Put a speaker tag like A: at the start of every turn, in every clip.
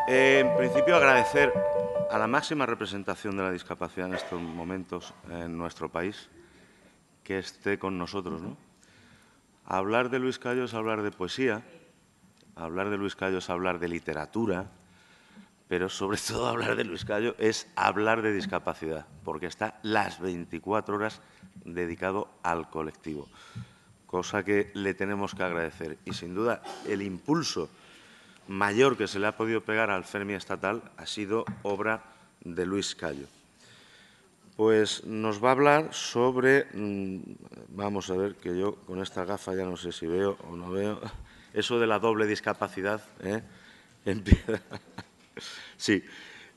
A: En principio, agradecer a la máxima representación de la discapacidad en estos momentos en nuestro país que esté con nosotros, ¿no? Hablar de Luis Callo es hablar de poesía, hablar de Luis Callo es hablar de literatura, pero sobre todo hablar de Luis Callo es hablar de discapacidad, porque está las 24 horas dedicado al colectivo, cosa que le tenemos que agradecer. Y, sin duda, el impulso mayor que se le ha podido pegar al Fermi estatal ha sido obra de Luis Callo. Pues nos va a hablar sobre, vamos a ver, que yo con esta gafa ya no sé si veo o no veo, eso de la doble discapacidad, empieza. Sí,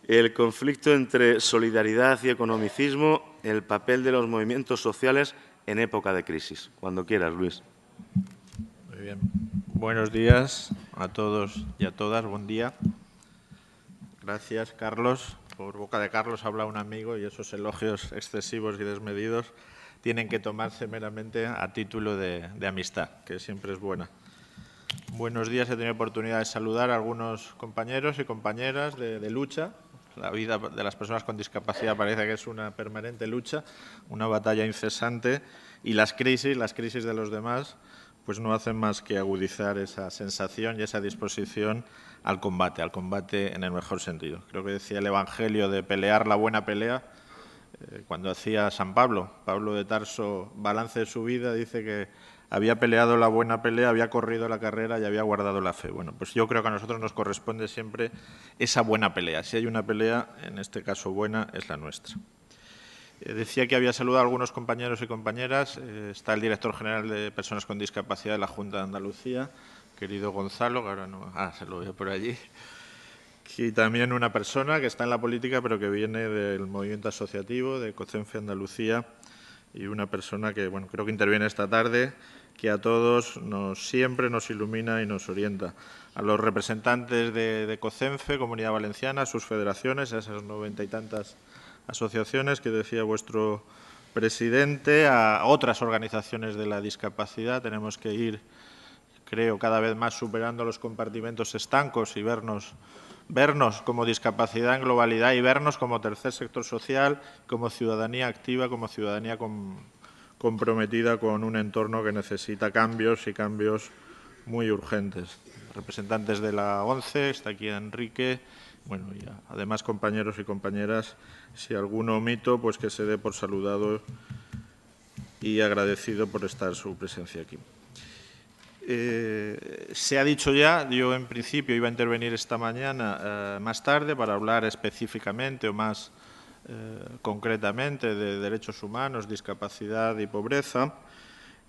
A: el conflicto entre solidaridad y economicismo, el papel de los movimientos sociales en época de crisis. Cuando quieras, Luis.
B: Muy bien. Buenos días a todos y a todas. Buen día. Gracias, Carlos. Por boca de Carlos habla un amigo y esos elogios excesivos y desmedidos tienen que tomarse meramente a título de amistad, que siempre es buena. Buenos días. He tenido oportunidad de saludar a algunos compañeros y compañeras de lucha. La vida de las personas con discapacidad parece que es una permanente lucha, una batalla incesante, y las crisis de los demás pues no hacen más que agudizar esa sensación y esa disposición al combate en el mejor sentido. Creo que decía el Evangelio de pelear la buena pelea, cuando hacía San Pablo de Tarso, balance de su vida, dice que había peleado la buena pelea, había corrido la carrera y había guardado la fe. Bueno, pues yo creo que a nosotros nos corresponde siempre esa buena pelea. Si hay una pelea, en este caso buena, es la nuestra. Decía que había saludado a algunos compañeros y compañeras. Está el director general de Personas con Discapacidad de la Junta de Andalucía, querido Gonzalo, que ahora no... se lo veo por allí. Y también una persona que está en la política, pero que viene del movimiento asociativo de COCENFE Andalucía, y una persona que, bueno, creo que interviene esta tarde, que a todos siempre nos ilumina y nos orienta. A los representantes de COCENFE, Comunidad Valenciana, a sus federaciones, a esas 90 y tantas asociaciones que decía vuestro presidente, a otras organizaciones de la discapacidad. Tenemos que ir, creo, cada vez más superando los compartimentos estancos y vernos como discapacidad en globalidad y vernos como tercer sector social, como ciudadanía activa, como ciudadanía comprometida con un entorno que necesita cambios y cambios muy urgentes. Representantes de la ONCE, está aquí Enrique, bueno, y además compañeros y compañeras, si alguno omito, pues que se dé por saludado y agradecido por estar su presencia aquí. Se ha dicho ya, yo en principio iba a intervenir esta mañana más tarde para hablar específicamente o más concretamente de derechos humanos, discapacidad y pobreza.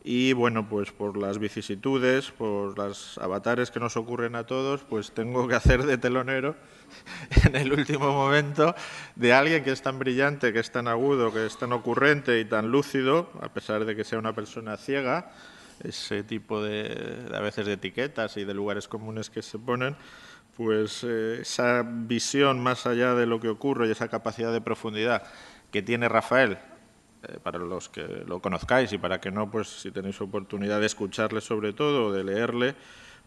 B: Y, bueno, pues por las vicisitudes, por los avatares que nos ocurren a todos, pues tengo que hacer de telonero en el último momento de alguien que es tan brillante, que es tan agudo, que es tan ocurrente y tan lúcido, a pesar de que sea una persona ciega. Ese tipo a veces de etiquetas y de lugares comunes que se ponen, pues esa visión más allá de lo que ocurre y esa capacidad de profundidad que tiene Rafael, para los que lo conozcáis y para que no, pues si tenéis oportunidad de escucharle sobre todo o de leerle,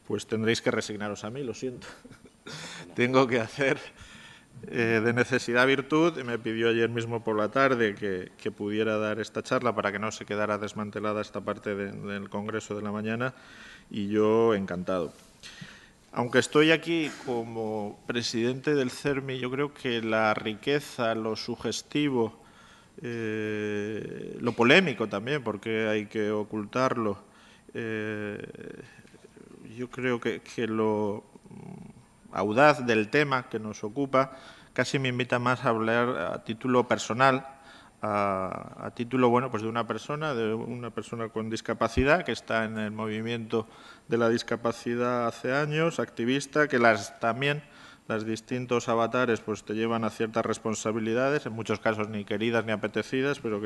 B: pues tendréis que resignaros a mí, lo siento. Tengo que hacer de necesidad virtud, y me pidió ayer mismo por la tarde que pudiera dar esta charla para que no se quedara desmantelada esta parte del Congreso de la mañana, y yo encantado. Aunque estoy aquí como presidente del CERMI, yo creo que la riqueza, lo sugestivo, lo polémico también, porque hay que ocultarlo, yo creo que lo audaz del tema que nos ocupa casi me invita más a hablar a título personal, a título, bueno, pues de una persona con discapacidad que está en el movimiento de la discapacidad hace años, activista, que también los distintos avatares pues te llevan a ciertas responsabilidades, en muchos casos ni queridas ni apetecidas, pero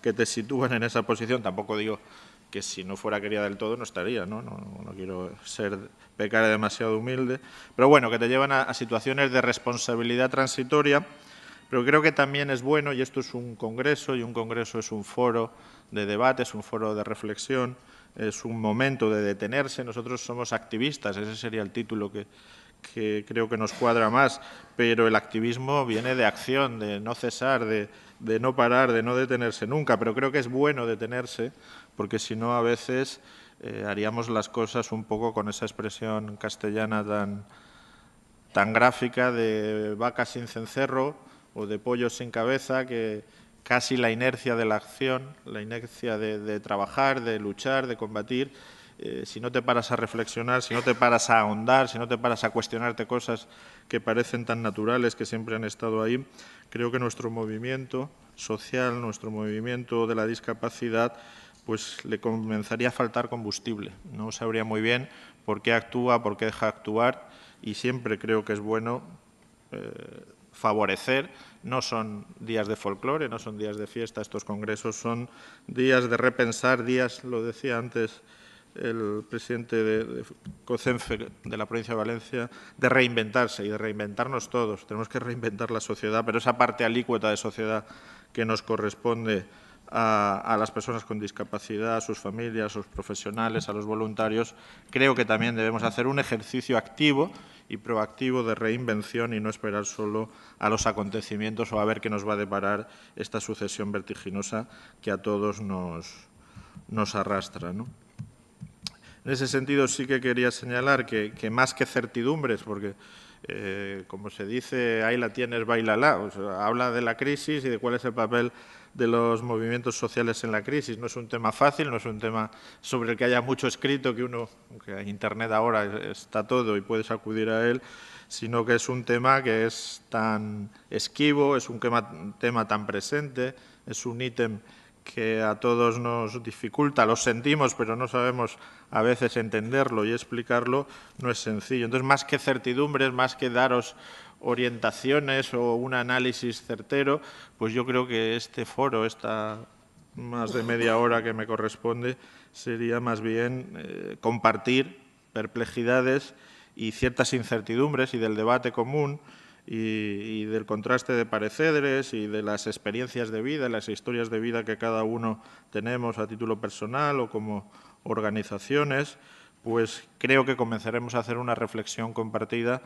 B: que te sitúan en esa posición. Tampoco digo que si no fuera querida del todo no estaría, no quiero pecar demasiado humilde, pero bueno, que te llevan a situaciones de responsabilidad transitoria. Pero creo que también es bueno, y esto es un congreso, y un congreso es un foro de debate, es un foro de reflexión, es un momento de detenerse. Nosotros somos activistas, ese sería el título que creo que nos cuadra más, pero el activismo viene de acción, de no cesar, de no parar, de no detenerse nunca, pero creo que es bueno detenerse, porque si no a veces haríamos las cosas un poco con esa expresión castellana tan gráfica de vaca sin cencerro o de pollo sin cabeza, que casi la inercia de la acción, la inercia de trabajar, de luchar, de combatir, si no te paras a reflexionar, si no te paras a ahondar, si no te paras a cuestionarte cosas que parecen tan naturales, que siempre han estado ahí, creo que nuestro movimiento social, nuestro movimiento de la discapacidad, pues le comenzaría a faltar combustible. No sabría muy bien por qué actúa, por qué deja actuar, y siempre creo que es bueno favorecer. No son días de folclore, no son días de fiesta, estos congresos son días de repensar, días, lo decía antes el presidente de COCENFE de la provincia de Valencia, de reinventarse y de reinventarnos todos. Tenemos que reinventar la sociedad, pero esa parte alícuota de sociedad que nos corresponde a las personas con discapacidad, a sus familias, a sus profesionales, a los voluntarios, creo que también debemos hacer un ejercicio activo y proactivo de reinvención y no esperar solo a los acontecimientos o a ver qué nos va a deparar esta sucesión vertiginosa que a todos nos arrastra, ¿no? En ese sentido sí que quería señalar que más que certidumbres, porque como se dice, ahí la tienes, báilala, o sea, habla de la crisis y de cuál es el papel de los movimientos sociales en la crisis. No es un tema fácil, no es un tema sobre el que haya mucho escrito, que en Internet ahora está todo y puedes acudir a él, sino que es un tema que es tan esquivo, es un tema tan presente, es un ítem que a todos nos dificulta, lo sentimos, pero no sabemos a veces entenderlo y explicarlo, no es sencillo. Entonces, más que certidumbres, más que daros orientaciones o un análisis certero, pues yo creo que este foro, esta más de media hora que me corresponde, sería más bien compartir perplejidades y ciertas incertidumbres y del debate común y del contraste de pareceres y de las experiencias de vida, las historias de vida que cada uno tenemos a título personal o como organizaciones, pues creo que comenzaremos a hacer una reflexión compartida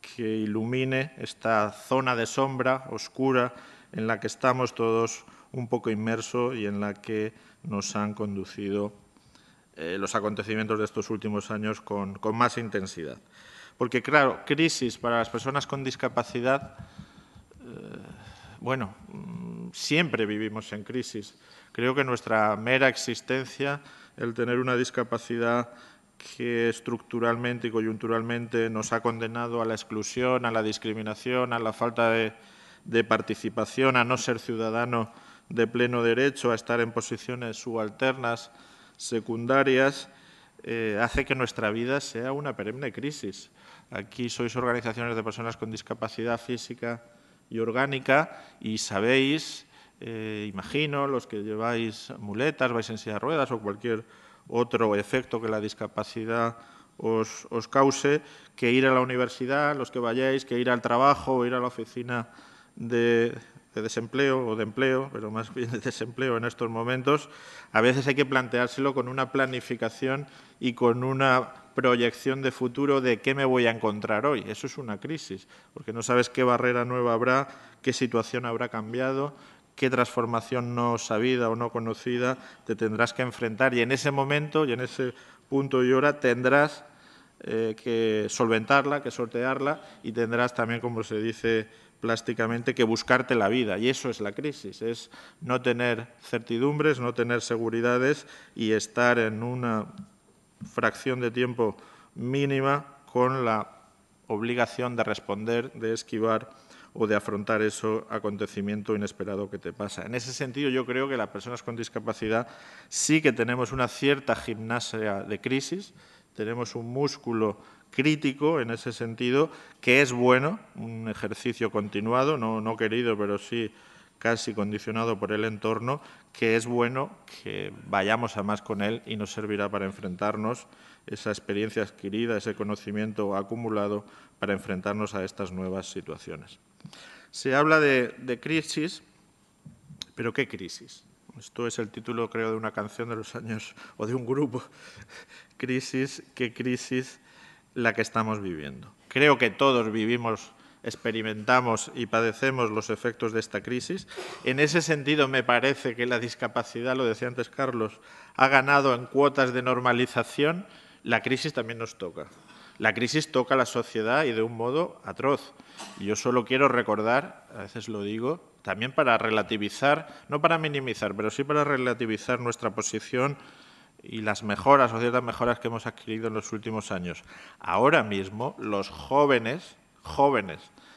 B: que ilumine esta zona de sombra oscura en la que estamos todos un poco inmersos y en la que nos han conducido los acontecimientos de estos últimos años con más intensidad. Porque, claro, crisis para las personas con discapacidad, bueno, siempre vivimos en crisis. Creo que nuestra mera existencia, el tener una discapacidad que estructuralmente y coyunturalmente nos ha condenado a la exclusión, a la discriminación, a la falta de participación, a no ser ciudadano de pleno derecho, a estar en posiciones subalternas, secundarias, hace que nuestra vida sea una perenne crisis. Aquí sois organizaciones de personas con discapacidad física y orgánica y sabéis, imagino, los que lleváis muletas, vais en silla de ruedas o cualquier otro efecto que la discapacidad os cause, que ir a la universidad, los que vayáis, que ir al trabajo o ir a la oficina de desempleo o de empleo, pero más bien de desempleo en estos momentos, a veces hay que planteárselo con una planificación y con una proyección de futuro de qué me voy a encontrar hoy. Eso es una crisis, porque no sabes qué barrera nueva habrá, qué situación habrá cambiado, qué transformación no sabida o no conocida te tendrás que enfrentar. Y en ese momento y en ese punto y hora tendrás que solventarla, que sortearla y tendrás también, como se dice plásticamente, que buscarte la vida. Y eso es la crisis, es no tener certidumbres, no tener seguridades y estar en una fracción de tiempo mínima con la obligación de responder, de esquivar o de afrontar ese acontecimiento inesperado que te pasa. En ese sentido, yo creo que las personas con discapacidad sí que tenemos una cierta gimnasia de crisis, tenemos un músculo crítico en ese sentido, que es bueno, un ejercicio continuado, no querido, pero sí casi condicionado por el entorno, que es bueno que vayamos a más con él y nos servirá para enfrentarnos esa experiencia adquirida, ese conocimiento acumulado para enfrentarnos a estas nuevas situaciones. Se habla de crisis, pero ¿qué crisis? Esto es el título, creo, de una canción de los años, o de un grupo. Crisis, qué crisis la que estamos viviendo. Creo que todos vivimos, experimentamos y padecemos los efectos de esta crisis. En ese sentido, me parece que la discapacidad, lo decía antes Carlos, ha ganado en cuotas de normalización. La crisis también nos toca. La crisis toca a la sociedad y de un modo atroz. Y yo solo quiero recordar, a veces lo digo, también para relativizar, no para minimizar, pero sí para relativizar nuestra posición y las mejoras o ciertas mejoras que hemos adquirido en los últimos años. Ahora mismo, los jóvenes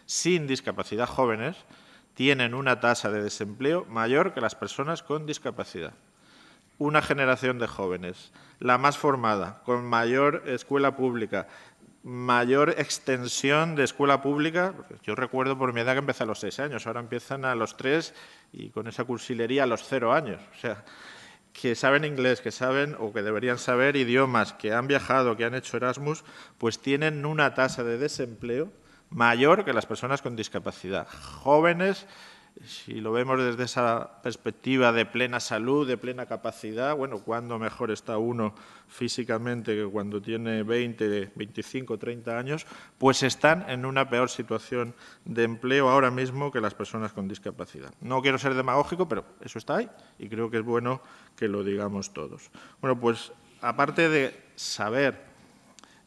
B: sin discapacidad, tienen una tasa de desempleo mayor que las personas con discapacidad. Una generación de jóvenes, la más formada, con mayor escuela pública, mayor extensión de escuela pública. Yo recuerdo por mi edad que empecé a los 6 años, ahora empiezan a los 3 y con esa cursilería a los 0 años. O sea, que saben inglés, que saben o que deberían saber idiomas, que han viajado, que han hecho Erasmus, pues tienen una tasa de desempleo mayor que las personas con discapacidad. Jóvenes, si lo vemos desde esa perspectiva de plena salud, de plena capacidad, bueno, ¿cuándo mejor está uno físicamente que cuando tiene 20, 25, 30 años? Pues están en una peor situación de empleo ahora mismo que las personas con discapacidad. No quiero ser demagógico, pero eso está ahí y creo que es bueno que lo digamos todos. Bueno, pues aparte de saber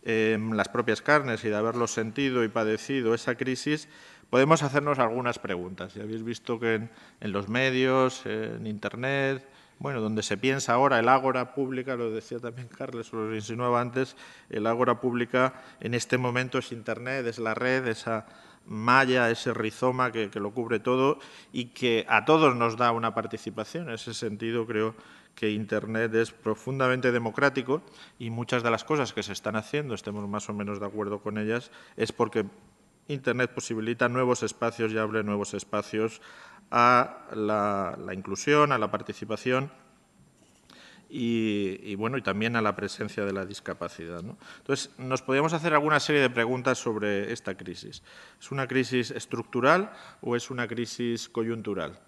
B: las propias carnes y de haberlo sentido y padecido esa crisis, podemos hacernos algunas preguntas. Ya habéis visto que en los medios, en Internet, bueno, donde se piensa ahora el ágora pública, lo decía también Carles, o lo insinuaba antes, el ágora pública en este momento es Internet, es la red, esa malla, ese rizoma que lo cubre todo y que a todos nos da una participación. En ese sentido, creo que Internet es profundamente democrático y muchas de las cosas que se están haciendo, estemos más o menos de acuerdo con ellas, es porque Internet posibilita nuevos espacios y abre nuevos espacios a la inclusión, a la participación y bueno, y también a la presencia de la discapacidad, ¿no? Entonces, nos podríamos hacer alguna serie de preguntas sobre esta crisis. ¿Es una crisis estructural o es una crisis coyuntural?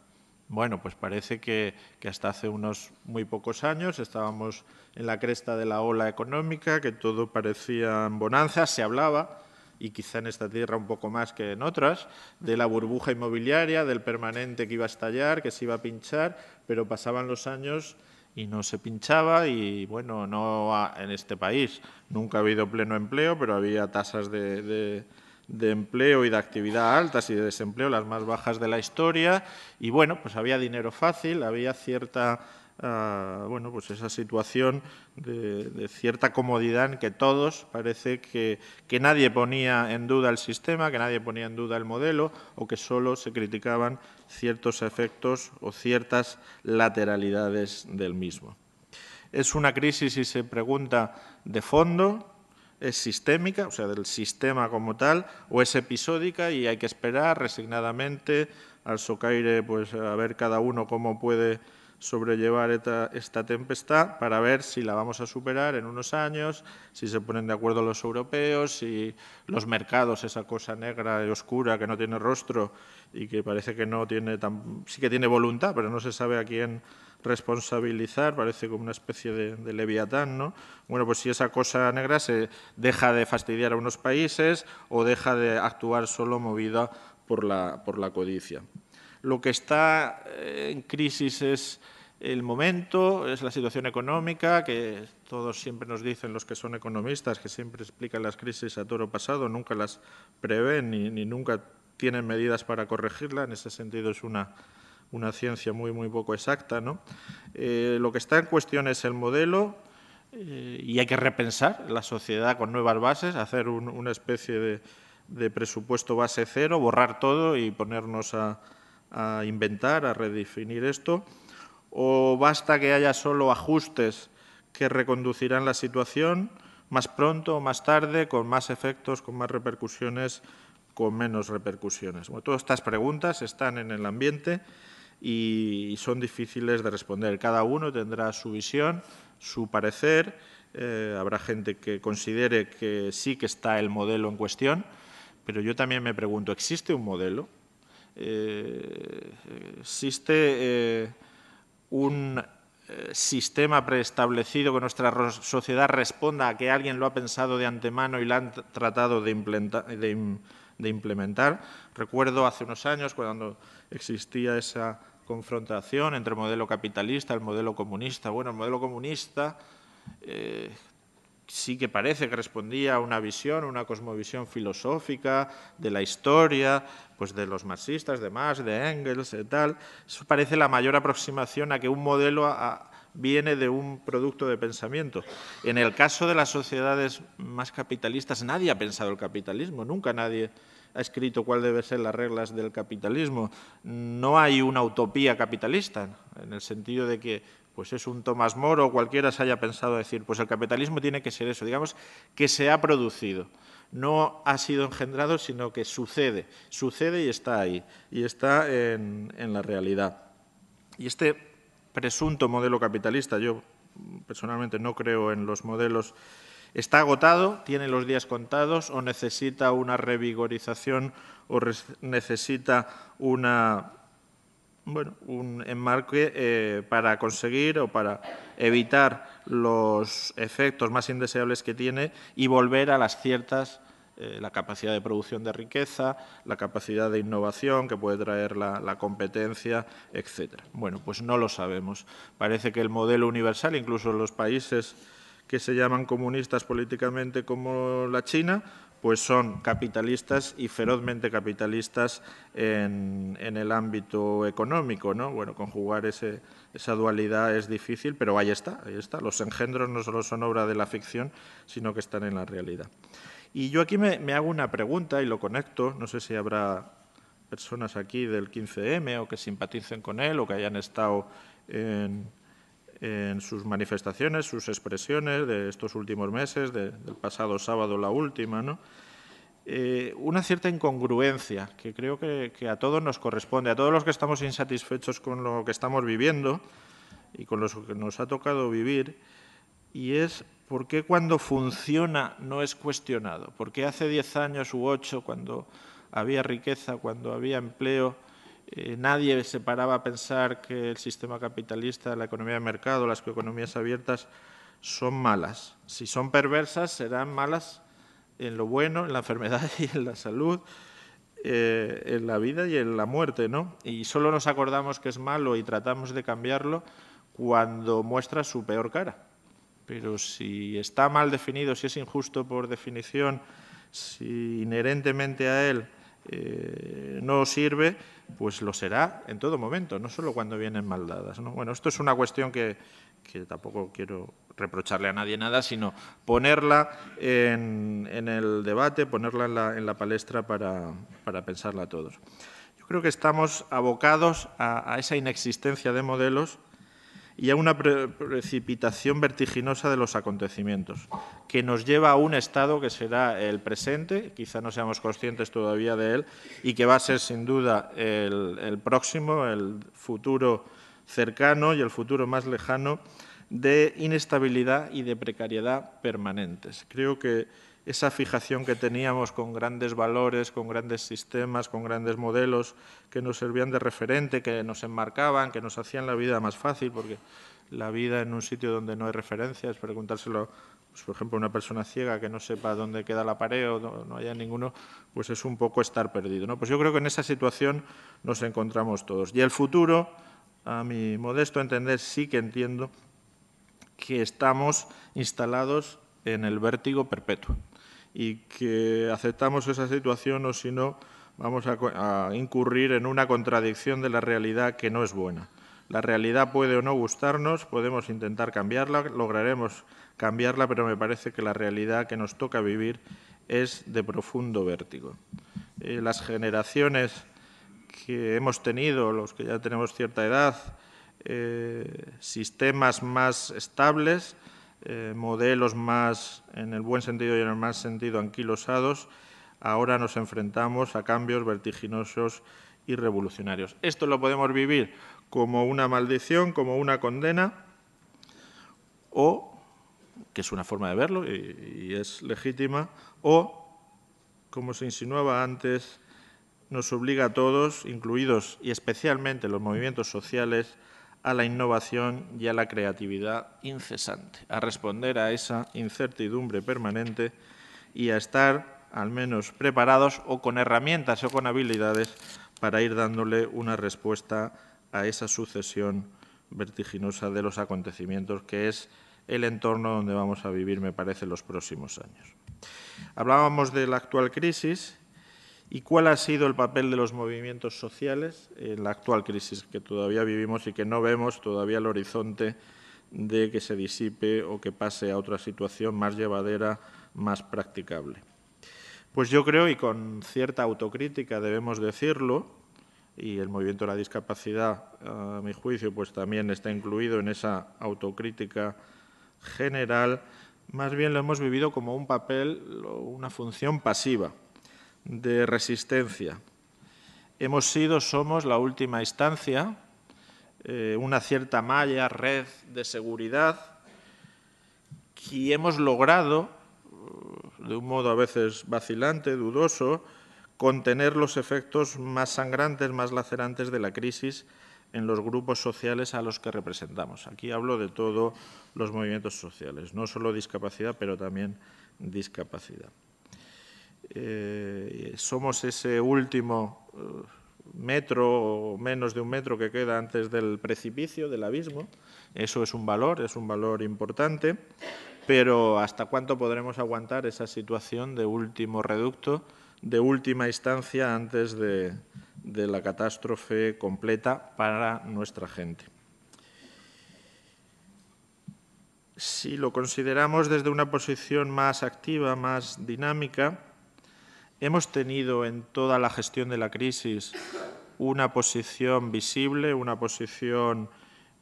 B: Bueno, pues parece que hasta hace unos muy pocos años estábamos en la cresta de la ola económica, que todo parecía bonanza, se hablaba, y quizá en esta tierra un poco más que en otras, de la burbuja inmobiliaria, del permanente que iba a estallar, que se iba a pinchar, pero pasaban los años y no se pinchaba y, bueno, en este país nunca ha habido pleno empleo, pero había tasas de empleo y de actividad altas y de desempleo las más bajas de la historia y, bueno, pues había dinero fácil, había cierta, bueno, pues esa situación de cierta comodidad en que todos parece que nadie ponía en duda el sistema, que nadie ponía en duda el modelo o que solo se criticaban ciertos efectos o ciertas lateralidades del mismo. Es una crisis, si se pregunta, de fondo, es sistémica, o sea, del sistema como tal, o es episódica y hay que esperar resignadamente al socaire, pues a ver cada uno cómo puede sobrellevar esta tempestad para ver si la vamos a superar en unos años, si se ponen de acuerdo los europeos, si los mercados, esa cosa negra y oscura que no tiene rostro y que parece que no tiene sí que tiene voluntad, pero no se sabe a quién responsabilizar, parece como una especie de leviatán, ¿no? Bueno, pues si esa cosa negra se deja de fastidiar a unos países o deja de actuar solo movida por la codicia. Lo que está en crisis es el momento, es la situación económica, que todos siempre nos dicen los que son economistas, que siempre explican las crisis a toro pasado, nunca las prevén ni nunca tienen medidas para corregirla. En ese sentido es una ciencia muy poco exacta, ¿no? Lo que está en cuestión es el modelo y hay que repensar la sociedad con nuevas bases, hacer una especie de presupuesto base cero, borrar todo y ponernos a inventar, a redefinir esto, o basta que haya solo ajustes que reconducirán la situación más pronto o más tarde, con más efectos, con más repercusiones, con menos repercusiones. Bueno, todas estas preguntas están en el ambiente y son difíciles de responder. Cada uno tendrá su visión, su parecer. Habrá gente que considere que sí que está el modelo en cuestión, pero yo también me pregunto, ¿existe un modelo? ¿Existe un sistema preestablecido, que nuestra sociedad responda a que alguien lo ha pensado de antemano y lo han tratado de implementar. Recuerdo hace unos años cuando existía esa confrontación entre el modelo capitalista y el modelo comunista. Bueno, el modelo comunista sí que parece que respondía a una visión, una cosmovisión filosófica de la historia, pues de los marxistas, de Marx, de Engels y tal. Eso parece la mayor aproximación a que un modelo viene de un producto de pensamiento. En el caso de las sociedades más capitalistas, nadie ha pensado el capitalismo, nunca nadie ha escrito cuáles deben ser las reglas del capitalismo. No hay una utopía capitalista, en el sentido de que pues es un Tomás More o cualquiera se haya pensado decir, pues el capitalismo tiene que ser eso, digamos que se ha producido. No ha sido engendrado, sino que sucede y está ahí, y está en la realidad. Y este presunto modelo capitalista, yo personalmente no creo en los modelos, está agotado, tiene los días contados, o necesita una revigorización o necesita un enmarque para conseguir o para evitar los efectos más indeseables que tiene y volver a las ciertas, la capacidad de producción de riqueza, la capacidad de innovación que puede traer la competencia, etcétera. Bueno, pues no lo sabemos. Parece que el modelo universal, incluso en los países que se llaman comunistas políticamente como la China, pues son capitalistas y ferozmente capitalistas en el ámbito económico, ¿no? Bueno, conjugar esa dualidad es difícil, pero ahí está, ahí está. Los engendros no solo son obra de la ficción, sino que están en la realidad. Y yo aquí me hago una pregunta y lo conecto, no sé si habrá personas aquí del 15M o que simpaticen con él o que hayan estado en sus manifestaciones, sus expresiones de estos últimos meses, del pasado sábado la última, ¿no? Una cierta incongruencia que creo que a todos nos corresponde, a todos los que estamos insatisfechos con lo que estamos viviendo y con lo que nos ha tocado vivir, y es por qué cuando funciona no es cuestionado, por qué hace 10 años u 8, cuando había riqueza, cuando había empleo, nadie se paraba a pensar que el sistema capitalista, la economía de mercado, las economías abiertas son malas. Si son perversas, serán malas en lo bueno, en la enfermedad y en la salud, en la vida y en la muerte, ¿no? Y solo nos acordamos que es malo y tratamos de cambiarlo cuando muestra su peor cara. Pero si está mal definido, si es injusto por definición, si inherentemente a él no sirve, pues lo será en todo momento, no solo cuando vienen mal dadas, ¿no? Bueno, esto es una cuestión que tampoco quiero reprocharle a nadie nada, sino ponerla en el debate, ponerla en la palestra para pensarla todos. Yo creo que estamos abocados a esa inexistencia de modelos y a una precipitación vertiginosa de los acontecimientos, que nos lleva a un estado que será el presente, quizá no seamos conscientes todavía de él, y que va a ser sin duda el próximo, el futuro cercano y el futuro más lejano, de inestabilidad y de precariedad permanentes. Creo que esa fijación que teníamos con grandes valores, con grandes sistemas, con grandes modelos que nos servían de referente, que nos enmarcaban, que nos hacían la vida más fácil, porque la vida en un sitio donde no hay referencias, preguntárselo, pues, por ejemplo, a una persona ciega que no sepa dónde queda la pared o no haya ninguno, pues es un poco estar perdido, ¿no? Pues yo creo que en esa situación nos encontramos todos. Y el futuro, a mi modesto entender, sí que entiendo que estamos instalados en el vértigo perpetuo y que aceptamos esa situación o si no vamos a incurrir en una contradicción de la realidad que no es buena. La realidad puede o no gustarnos, podemos intentar cambiarla, lograremos cambiarla, pero me parece que la realidad que nos toca vivir es de profundo vértigo. Las generaciones que hemos tenido, los que ya tenemos cierta edad, sistemas más estables, modelos más, en el buen sentido y en el mal sentido, anquilosados, ahora nos enfrentamos a cambios vertiginosos y revolucionarios. Esto lo podemos vivir como una maldición, como una condena, o, que es una forma de verlo y es legítima, o, como se insinuaba antes, nos obliga a todos, incluidos y especialmente los movimientos sociales, a la innovación y a la creatividad incesante, a responder a esa incertidumbre permanente y a estar al menos preparados o con herramientas o con habilidades para ir dándole una respuesta a esa sucesión vertiginosa de los acontecimientos que es el entorno donde vamos a vivir, me parece, los próximos años. Hablábamos de la actual crisis y cuál ha sido el papel de los movimientos sociales en la actual crisis que todavía vivimos y que no vemos todavía el horizonte de que se disipe o que pase a otra situación más llevadera, más practicable. Pues yo creo, y con cierta autocrítica debemos decirlo, y el movimiento de la discapacidad, a mi juicio, pues también está incluido en esa autocrítica general, más bien lo hemos vivido como un papel o una función pasiva de resistencia. Somos la última instancia, una cierta malla, red de seguridad, y hemos logrado, de un modo a veces vacilante, dudoso, contener los efectos más sangrantes, más lacerantes de la crisis en los grupos sociales a los que representamos. Aquí hablo de todos los movimientos sociales, no solo discapacidad, pero también discapacidad. Somos ese último metro o menos de un metro que queda antes del precipicio, del abismo. Eso es un valor importante, pero ¿hasta cuánto podremos aguantar esa situación de último reducto, de última instancia antes de la catástrofe completa para nuestra gente? Si lo consideramos desde una posición más activa, más dinámica, hemos tenido en toda la gestión de la crisis una posición visible, una posición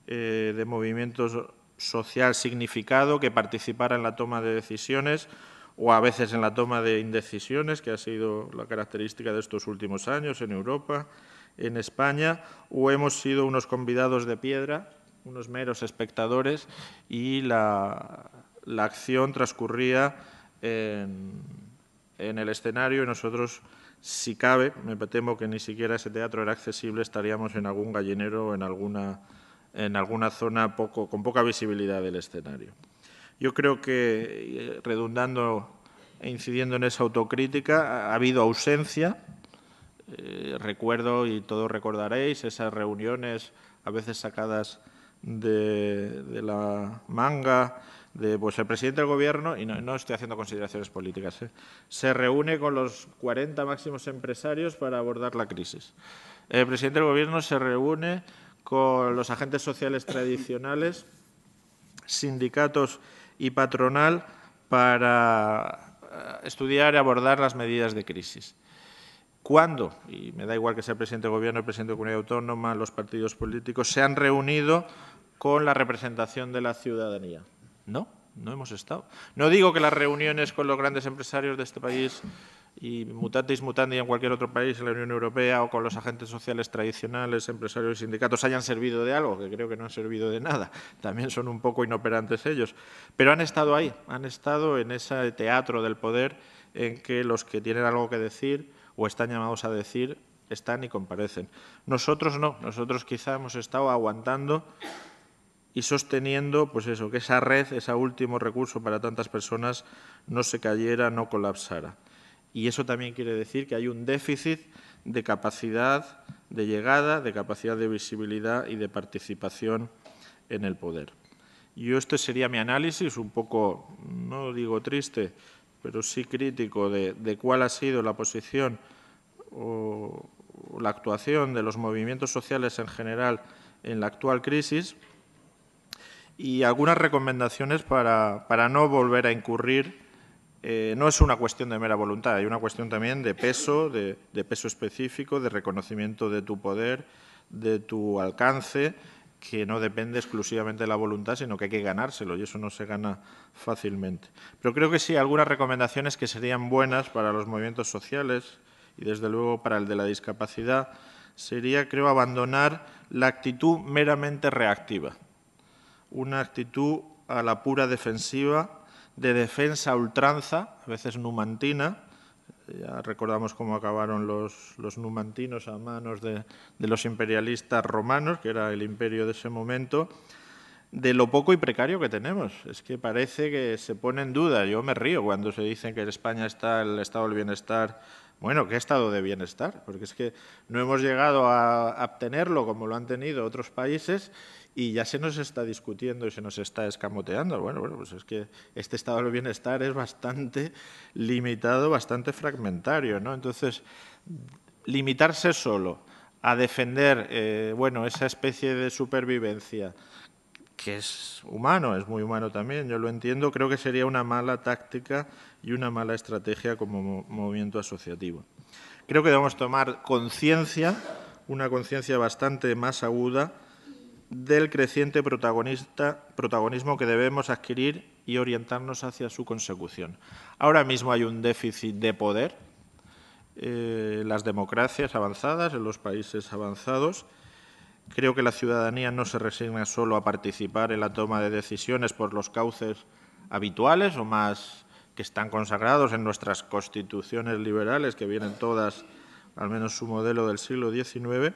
B: de movimiento social significado que participara en la toma de decisiones o a veces en la toma de indecisiones, que ha sido la característica de estos últimos años en Europa, en España, o hemos sido unos convidados de piedra, unos meros espectadores, y la acción transcurría en el escenario y nosotros, si cabe, me temo que ni siquiera ese teatro era accesible, estaríamos en algún gallinero o en alguna zona con poca visibilidad del escenario. Yo creo que, redundando e incidiendo en esa autocrítica, ha habido ausencia. Recuerdo, y todos recordaréis, esas reuniones a veces sacadas de la manga, pues el presidente del Gobierno, y no estoy haciendo consideraciones políticas, se reúne con los 40 máximos empresarios para abordar la crisis. El presidente del Gobierno se reúne con los agentes sociales tradicionales, sindicatos y patronal para estudiar y abordar las medidas de crisis. ¿Cuándo? Y me da igual que sea el presidente del Gobierno, el presidente de la Comunidad Autónoma, los partidos políticos, se han reunido con la representación de la ciudadanía. No hemos estado. No digo que las reuniones con los grandes empresarios de este país y mutatis mutandi en cualquier otro país en la Unión Europea o con los agentes sociales tradicionales, empresarios y sindicatos hayan servido de algo, que creo que no han servido de nada. También son un poco inoperantes ellos. Pero han estado ahí, han estado en ese teatro del poder en que los que tienen algo que decir o están llamados a decir están y comparecen. Nosotros no, nosotros quizá hemos estado aguantando y sosteniendo, pues eso, que esa red, ese último recurso para tantas personas, no se cayera, no colapsara. Y eso también quiere decir que hay un déficit de capacidad de llegada, de capacidad de visibilidad y de participación en el poder. Yo este sería mi análisis, un poco, no digo triste, pero sí crítico de cuál ha sido la posición o la actuación de los movimientos sociales en general en la actual crisis, y algunas recomendaciones para no volver a incurrir. No es una cuestión de mera voluntad, hay una cuestión también de peso específico, de reconocimiento de tu poder, de tu alcance, que no depende exclusivamente de la voluntad, sino que hay que ganárselo, y eso no se gana fácilmente. Pero creo que sí, algunas recomendaciones que serían buenas para los movimientos sociales y, desde luego, para el de la discapacidad, sería, creo, abandonar la actitud meramente reactiva, una actitud a la pura defensiva, de defensa a ultranza, a veces numantina, Ya recordamos cómo acabaron los numantinos a manos de los imperialistas romanos, que era el imperio de ese momento, de lo poco y precario que tenemos. Es que parece que se pone en duda. Yo me río cuando se dice que en España está el estado del bienestar. Bueno, ¿qué estado de bienestar? Porque es que no hemos llegado a obtenerlo como lo han tenido otros países y ya se nos está discutiendo y se nos está escamoteando. Bueno, pues es que este estado del bienestar es bastante limitado, bastante fragmentario, ¿no? Entonces, limitarse solo a defender, bueno, esa especie de supervivencia que es humano, es muy humano también, yo lo entiendo, creo que sería una mala táctica y una mala estrategia como movimiento asociativo. Creo que debemos tomar conciencia, una conciencia bastante más aguda, del creciente protagonismo que debemos adquirir y orientarnos hacia su consecución. Ahora mismo hay un déficit de poder en las democracias avanzadas, en los países avanzados. Creo que la ciudadanía no se resigna solo a participar en la toma de decisiones por los cauces habituales o más que están consagrados en nuestras constituciones liberales, que vienen todas, al menos su modelo del siglo XIX,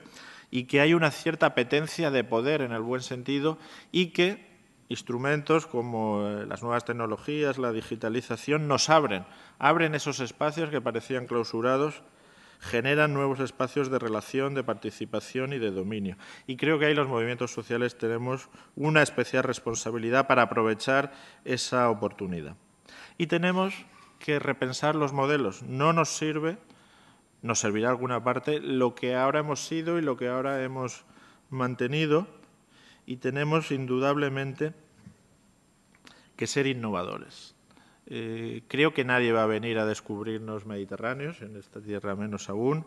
B: y que hay una cierta apetencia de poder en el buen sentido y que instrumentos como las nuevas tecnologías, la digitalización, nos abren esos espacios que parecían clausurados, generan nuevos espacios de relación, de participación y de dominio. Y creo que ahí los movimientos sociales tenemos una especial responsabilidad para aprovechar esa oportunidad. Y tenemos que repensar los modelos. No nos sirve, nos servirá alguna parte, lo que ahora hemos sido y lo que ahora hemos mantenido, y tenemos indudablemente que ser innovadores. Creo que nadie va a venir a descubrirnos mediterráneos, en esta tierra menos aún,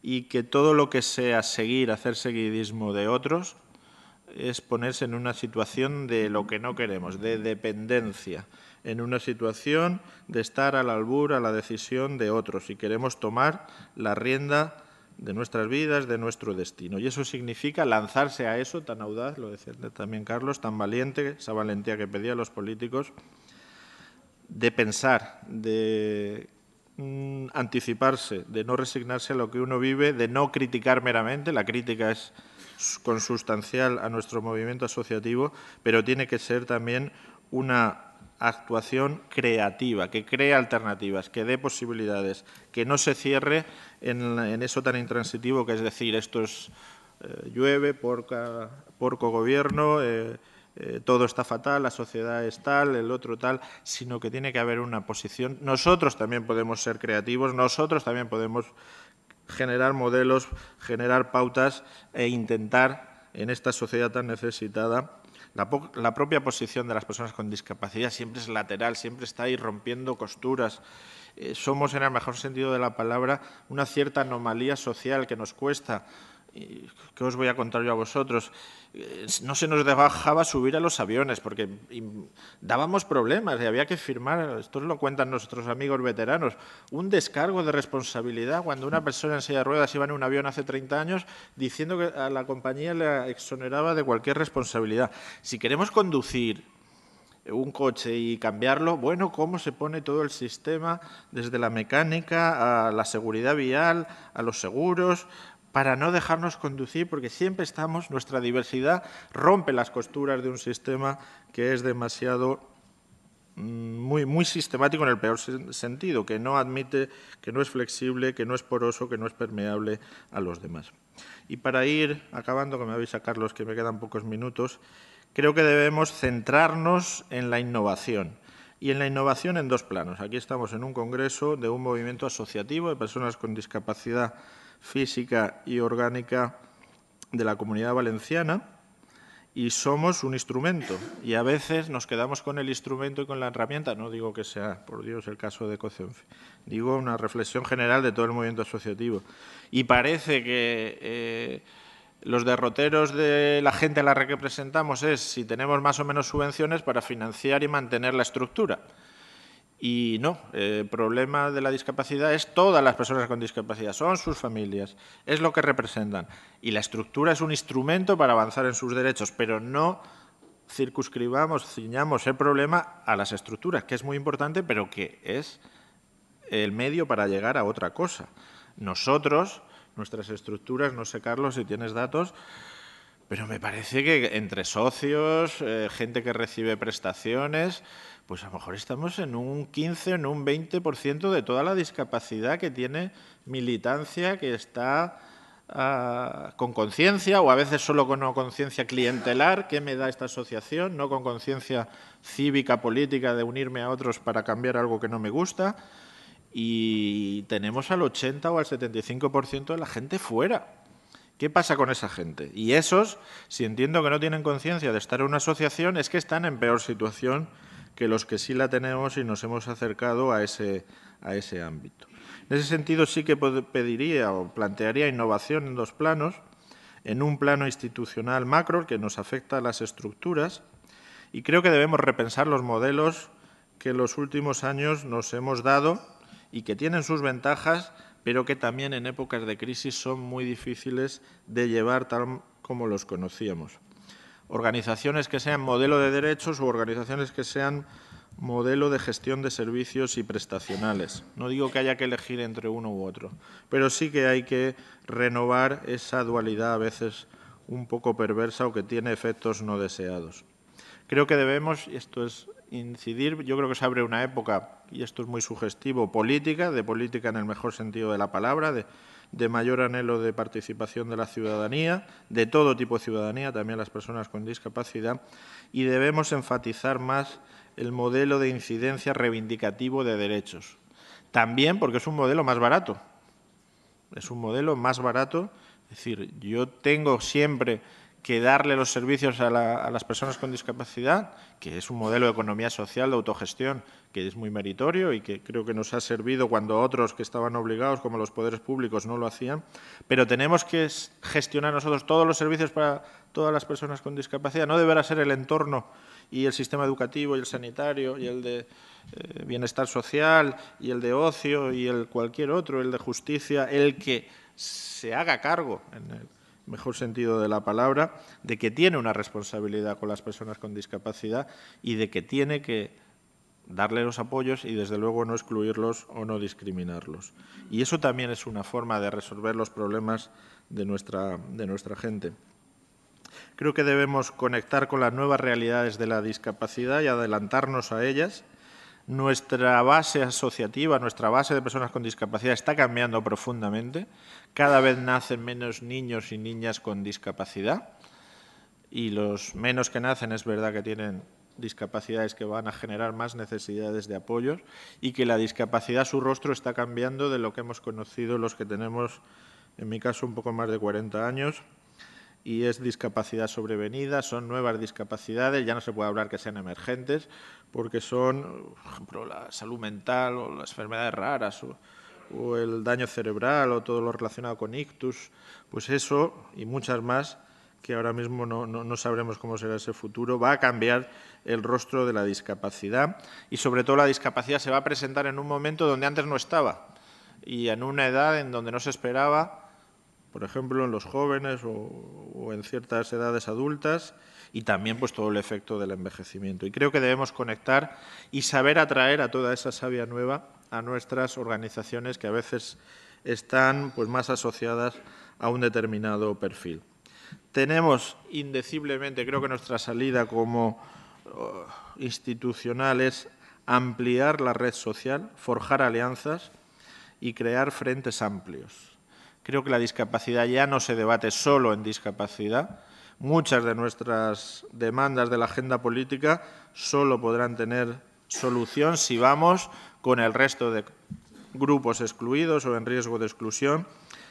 B: y que todo lo que sea seguir, hacer seguidismo de otros, es ponerse en una situación de lo que no queremos, de dependencia, en una situación de estar al albur, a la decisión de otros, y queremos tomar la rienda de nuestras vidas, de nuestro destino. Y eso significa lanzarse a eso tan audaz, lo decía también Carlos, tan valiente, esa valentía que pedían los políticos, de pensar, de anticiparse, de no resignarse a lo que uno vive, de no criticar meramente. La crítica es consustancial a nuestro movimiento asociativo, pero tiene que ser también una actuación creativa, que cree alternativas, que dé posibilidades, que no se cierre en eso tan intransitivo que es decir, esto es llueve, porco gobierno, todo está fatal, la sociedad es tal, el otro tal, sino que tiene que haber una posición. Nosotros también podemos ser creativos, nosotros también podemos generar modelos, generar pautas e intentar, en esta sociedad tan necesitada, la propia posición de las personas con discapacidad siempre es lateral, siempre está ahí rompiendo costuras. Somos, en el mejor sentido de la palabra, una cierta anomalía social que nos cuesta. ¿Qué os voy a contar yo a vosotros? No se nos dejaba subir a los aviones porque dábamos problemas y había que firmar, esto lo cuentan nuestros amigos veteranos, un descargo de responsabilidad cuando una persona en silla de ruedas iba en un avión hace 30 años diciendo que a la compañía le exoneraba de cualquier responsabilidad. Si queremos conducir un coche y cambiarlo, bueno, cómo se pone todo el sistema, desde la mecánica a la seguridad vial, a los seguros, para no dejarnos conducir, porque siempre estamos, nuestra diversidad rompe las costuras de un sistema que es demasiado, muy sistemático en el peor sentido, que no admite, que no es flexible, que no es poroso, que no es permeable a los demás. Y para ir acabando, que me avisa Carlos que me quedan pocos minutos, creo que debemos centrarnos en la innovación. Y en la innovación en dos planos. Aquí estamos en un congreso de un movimiento asociativo de personas con discapacidad física y orgánica de la Comunidad Valenciana y somos un instrumento y a veces nos quedamos con el instrumento y con la herramienta. No digo que sea, por Dios, el caso de COCENFE. Digo una reflexión general de todo el movimiento asociativo. Y parece que los derroteros de la gente a la que representamos es si tenemos más o menos subvenciones para financiar y mantener la estructura. Y no, el problema de la discapacidad es todas las personas con discapacidad, son sus familias, es lo que representan. Y la estructura es un instrumento para avanzar en sus derechos, pero no ciñamos el problema a las estructuras, que es muy importante, pero que es el medio para llegar a otra cosa. Nosotros, nuestras estructuras, no sé, Carlos, si tienes datos, pero me parece que entre socios, gente que recibe prestaciones, pues a lo mejor estamos en un 15 o en un 20% de toda la discapacidad que tiene militancia, que está con conciencia, o a veces solo con una conciencia clientelar, ¿qué me da esta asociación? No con conciencia cívica, política, de unirme a otros para cambiar algo que no me gusta. Y tenemos al 80 o al 75% de la gente fuera. ¿Qué pasa con esa gente? Y esos, si entiendo que no tienen conciencia de estar en una asociación, es que están en peor situación que los que sí la tenemos y nos hemos acercado a ese ámbito. En ese sentido, sí que pediría o plantearía innovación en dos planos. En un plano institucional macro, que nos afecta a las estructuras, y creo que debemos repensar los modelos que en los últimos años nos hemos dado y que tienen sus ventajas, pero que también en épocas de crisis son muy difíciles de llevar tal como los conocíamos. Organizaciones que sean modelo de derechos o organizaciones que sean modelo de gestión de servicios y prestacionales. No digo que haya que elegir entre uno u otro, pero sí que hay que renovar esa dualidad a veces un poco perversa o que tiene efectos no deseados. Creo que debemos, y esto es incidir, yo creo que se abre una época, y esto es muy sugestivo, política, de política en el mejor sentido de la palabra, de mayor anhelo de participación de la ciudadanía, de todo tipo de ciudadanía, también las personas con discapacidad, y debemos enfatizar más el modelo de incidencia reivindicativo de derechos. También porque es un modelo más barato. Es un modelo más barato. Es decir, yo tengo siempre que darle los servicios a las personas con discapacidad, que es un modelo de economía social, de autogestión, que es muy meritorio y que creo que nos ha servido cuando otros que estaban obligados, como los poderes públicos, no lo hacían, pero tenemos que gestionar nosotros todos los servicios para todas las personas con discapacidad. No deberá ser el entorno y el sistema educativo y el sanitario y el de bienestar social y el de ocio y el cualquier otro, el de justicia, el que se haga cargo, en el mejor sentido de la palabra, de que tiene una responsabilidad con las personas con discapacidad y de que tiene que darle los apoyos y, desde luego, no excluirlos o no discriminarlos. Y eso también es una forma de resolver los problemas de nuestra gente. Creo que debemos conectar con las nuevas realidades de la discapacidad y adelantarnos a ellas. Nuestra base asociativa, nuestra base de personas con discapacidad está cambiando profundamente. Cada vez nacen menos niños y niñas con discapacidad y los menos que nacen es verdad que tienen discapacidades que van a generar más necesidades de apoyos y que la discapacidad, su rostro está cambiando de lo que hemos conocido los que tenemos, en mi caso, un poco más de 40 años, y es discapacidad sobrevenida, son nuevas discapacidades, ya no se puede hablar que sean emergentes, porque son, por ejemplo, la salud mental o las enfermedades raras o el daño cerebral o todo lo relacionado con ictus, pues eso y muchas más que ahora mismo no sabremos cómo será ese futuro, va a cambiar el rostro de la discapacidad y, sobre todo, la discapacidad se va a presentar en un momento donde antes no estaba y en una edad en donde no se esperaba, por ejemplo, en los jóvenes o en ciertas edades adultas, y también pues todo el efecto del envejecimiento. Y creo que debemos conectar y saber atraer a toda esa savia nueva a nuestras organizaciones que a veces están pues más asociadas a un determinado perfil. Tenemos indeciblemente, creo que nuestra salida como institucional es ampliar la red social, forjar alianzas y crear frentes amplios. Creo que la discapacidad ya no se debate solo en discapacidad. Muchas de nuestras demandas de la agenda política solo podrán tener solución si vamos con el resto de grupos excluidos o en riesgo de exclusión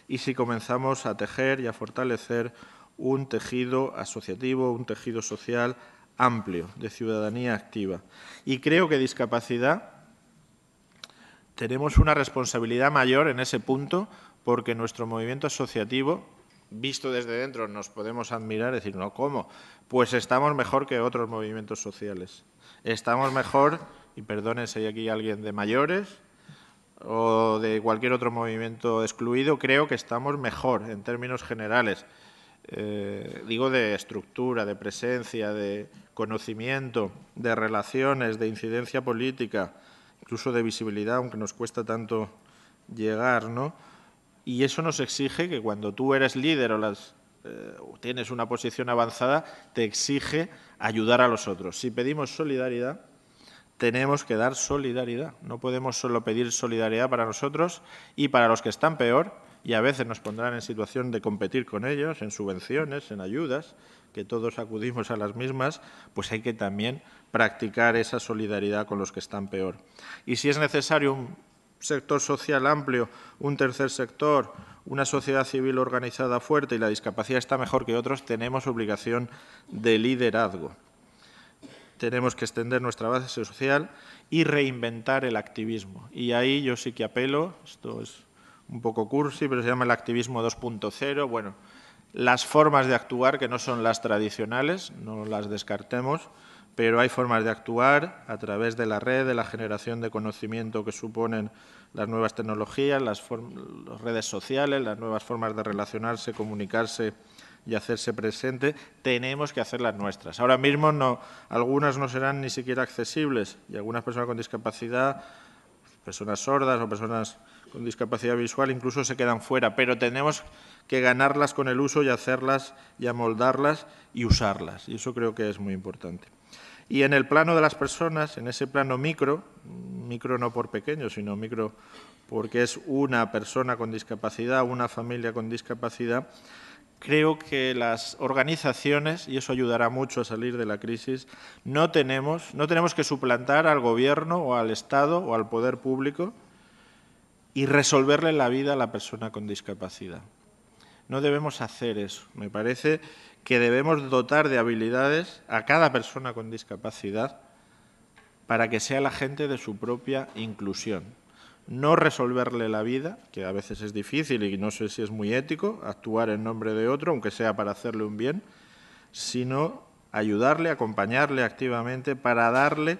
B: y si comenzamos a tejer y a fortalecer un tejido asociativo, un tejido social amplio, de ciudadanía activa. Y creo que discapacidad tenemos una responsabilidad mayor en ese punto, porque nuestro movimiento asociativo, visto desde dentro, nos podemos admirar y decir, no, ¿cómo? Pues estamos mejor que otros movimientos sociales. Estamos mejor, y perdonen si hay aquí alguien de mayores o de cualquier otro movimiento excluido, creo que estamos mejor en términos generales. Digo de estructura, de presencia, de conocimiento, de relaciones, de incidencia política, incluso de visibilidad, aunque nos cuesta tanto llegar, ¿no? Y eso nos exige que cuando tú eres líder o tienes una posición avanzada, te exige ayudar a los otros. Si pedimos solidaridad, tenemos que dar solidaridad. No podemos solo pedir solidaridad para nosotros y para los que están peor, y a veces nos pondrán en situación de competir con ellos, en subvenciones, en ayudas, que todos acudimos a las mismas, pues hay que también practicar esa solidaridad con los que están peor. Y si es necesario un sector social amplio, un tercer sector, una sociedad civil organizada fuerte y la discapacidad está mejor que otros, tenemos obligación de liderazgo. Tenemos que extender nuestra base social y reinventar el activismo. Y ahí yo sí que apelo, esto es un poco cursi, pero se llama el activismo 2.0. Bueno, las formas de actuar que no son las tradicionales, no las descartemos, pero hay formas de actuar a través de la red, de la generación de conocimiento que suponen las nuevas tecnologías, las redes sociales, las nuevas formas de relacionarse, comunicarse y hacerse presente. Tenemos que hacer las nuestras. Ahora mismo algunas no serán ni siquiera accesibles y algunas personas con discapacidad, personas sordas o personas con discapacidad visual incluso se quedan fuera, pero tenemos que ganarlas con el uso y hacerlas y amoldarlas y usarlas. Y eso creo que es muy importante. Y en el plano de las personas, en ese plano micro no por pequeño, sino micro porque es una persona con discapacidad, una familia con discapacidad, creo que las organizaciones, y eso ayudará mucho a salir de la crisis, no tenemos que suplantar al Gobierno o al Estado o al poder público y resolverle la vida a la persona con discapacidad. No debemos hacer eso. Me parece que debemos dotar de habilidades a cada persona con discapacidad para que sea el agente de su propia inclusión. No resolverle la vida, que a veces es difícil y no sé si es muy ético actuar en nombre de otro, aunque sea para hacerle un bien, sino ayudarle, acompañarle activamente para darle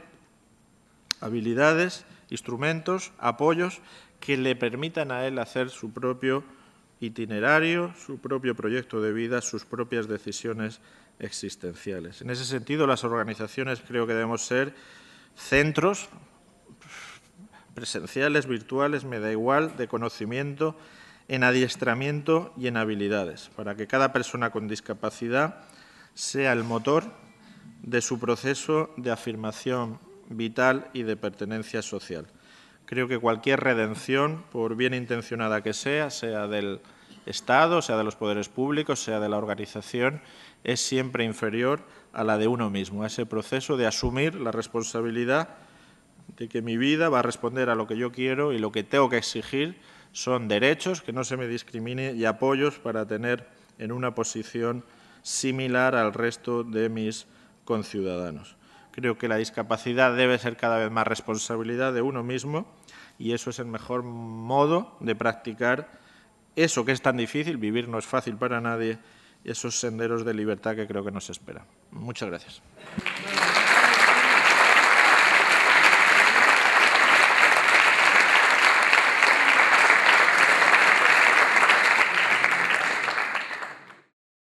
B: habilidades, instrumentos, apoyos que le permitan a él hacer su propio itinerario, su propio proyecto de vida, sus propias decisiones existenciales. En ese sentido, las organizaciones creo que debemos ser centros presenciales, virtuales, me da igual, de conocimiento, en adiestramiento y en habilidades, para que cada persona con discapacidad sea el motor de su proceso de afirmación vital y de pertenencia social. Creo que cualquier redención, por bien intencionada que sea del Estado, sea de los poderes públicos, sea de la organización, es siempre inferior a la de uno mismo, a ese proceso de asumir la responsabilidad de que mi vida va a responder a lo que yo quiero y lo que tengo que exigir son derechos, que no se me discrimine, y apoyos para tener en una posición similar al resto de mis conciudadanos. Creo que la discapacidad debe ser cada vez más responsabilidad de uno mismo y eso es el mejor modo de practicar eso que es tan difícil, vivir no es fácil para nadie, esos senderos de libertad que creo que nos esperan. Muchas gracias.